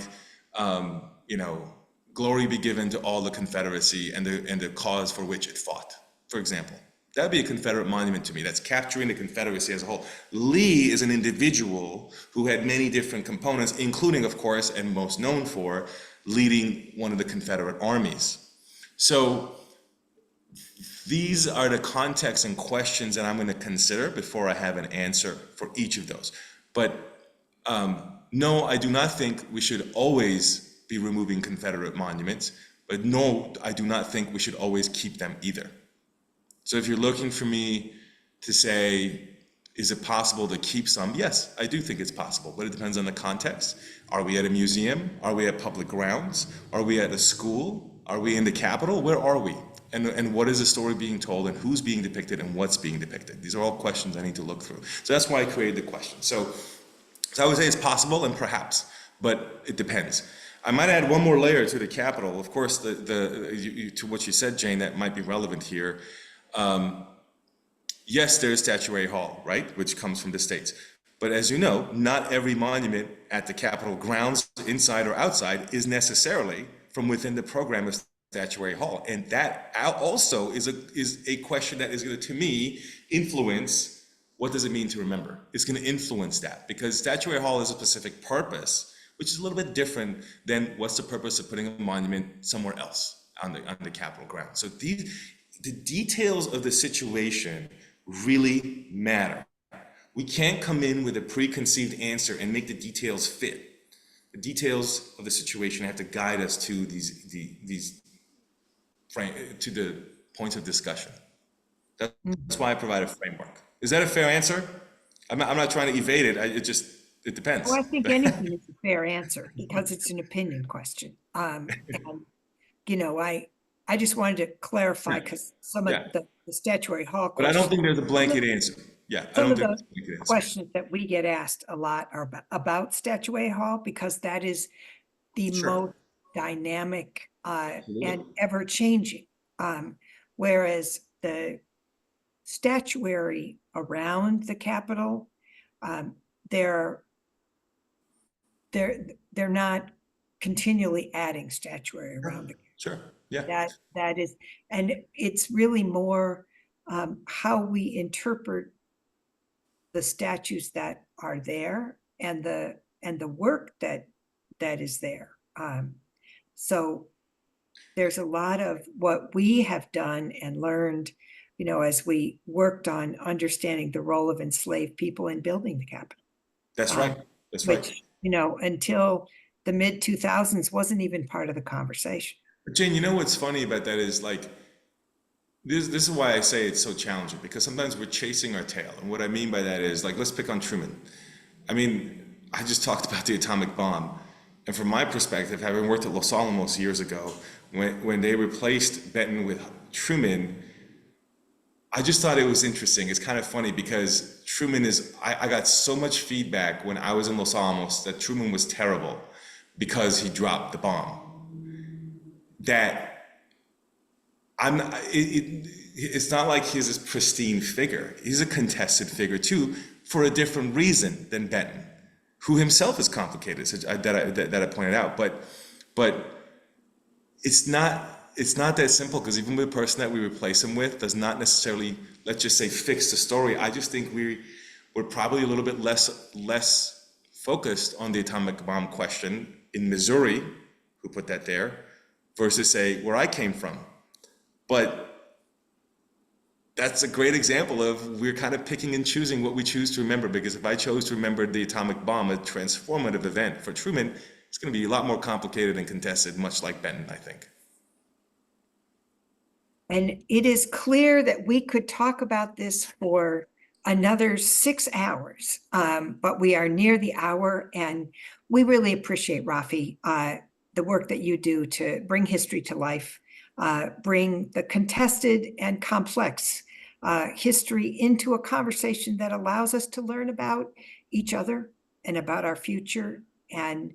glory be given to all the Confederacy and the cause for which it fought, for example. That'd be a Confederate monument to me. That's capturing the Confederacy as a whole. Lee is an individual who had many different components, including, of course, and most known for, leading one of the Confederate armies. So these are the contexts and questions that I'm going to consider before I have an answer for each of those. But no, I do not think we should always be removing Confederate monuments, but no, I do not think we should always keep them either. So if you're looking for me to say, is it possible to keep some? Yes, I do think it's possible, but it depends on the context. Are we at a museum? Are we at public grounds? Are we at a school? Are we in the Capitol? Where are we? And what is the story being told, and who's being depicted, and what's being depicted? These are all questions I need to look through. So that's why I created the question. So I would say it's possible and perhaps, but it depends. I might add one more layer to the Capitol. Of course, to what you said, Jane, that might be relevant here. Yes, there is Statuary Hall, right, which comes from the states. But as you know, not every monument at the Capitol grounds, inside or outside, is necessarily from within the program of Statuary Hall. And that also is a question that is going to me, influence what does it mean to remember. It's going to influence that, because Statuary Hall has a specific purpose, which is a little bit different than what's the purpose of putting a monument somewhere else on the Capitol ground. So the details of the situation really matter. We can't come in with a preconceived answer and make the details fit. The details of the situation have to guide us to these to the points of discussion. That's why I provide a framework. Is that a fair answer? I'm not trying to evade it. It depends. Well, I think anything is a fair answer because it's an opinion question. And, I just wanted to clarify because some of Yeah. the statuary hall But I don't questions, think there's a blanket answer. Yeah, I some don't of think the there's a blanket answer. questions that we get asked a lot are about statuary hall because that is the Sure. most dynamic and Absolutely. ever changing. Whereas the statuary around the Capitol, they're not continually adding statuary around the Sure. Yeah. that is, and it's really more how we interpret the statues that are there and the work that is there. So there's a lot of what we have done and learned, as we worked on understanding the role of enslaved people in building the Capitol. That's right. That's right. Which, until the mid 2000s wasn't even part of the conversation. But Jane, you know what's funny about that is like, this is why I say it's so challenging, because sometimes we're chasing our tail. And what I mean by that is, like, let's pick on Truman. I mean, I just talked about the atomic bomb. And from my perspective, having worked at Los Alamos years ago, when they replaced Benton with Truman, I just thought it was interesting. It's kind of funny because Truman is, I got so much feedback when I was in Los Alamos that Truman was terrible because he dropped the bomb. That it's not like he's this pristine figure. He's a contested figure too, for a different reason than Benton, who himself is complicated, that I pointed out. But it's not that simple, because even the person that we replace him with does not necessarily, let's just say, fix the story. I just think we're probably a little bit less focused on the atomic bomb question in Missouri, who put that there, versus say where I came from. But that's a great example of we're kind of picking and choosing what we choose to remember, because if I chose to remember the atomic bomb, a transformative event for Truman, it's going to be a lot more complicated and contested, much like Benton, I think. And it is clear that we could talk about this for another 6 hours, but we are near the hour, and we really appreciate, Raffi, the work that you do to bring history to life, bring the contested and complex history into a conversation that allows us to learn about each other and about our future. And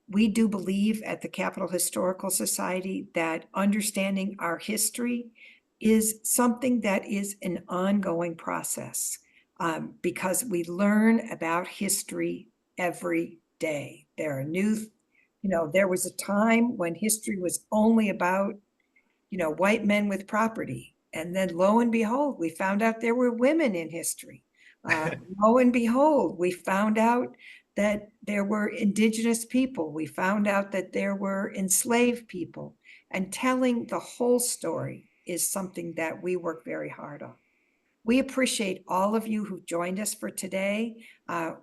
we do believe at the Capitol Historical Society that understanding our history is something that is an ongoing process, because we learn about history every day. There are there was a time when history was only about, white men with property. And then lo and behold, we found out there were women in history. Lo and behold, we found out that there were indigenous people. We found out that there were enslaved people. And telling the whole story is something that we work very hard on. We appreciate all of you who joined us for today.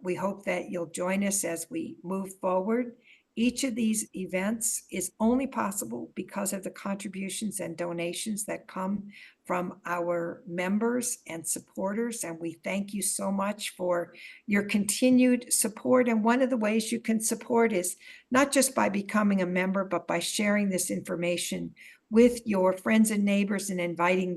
We hope that you'll join us as we move forward. Each of these events is only possible because of the contributions and donations that come from our members and supporters. And we thank you so much for your continued support. And one of the ways you can support is not just by becoming a member, but by sharing this information with your friends and neighbors and inviting them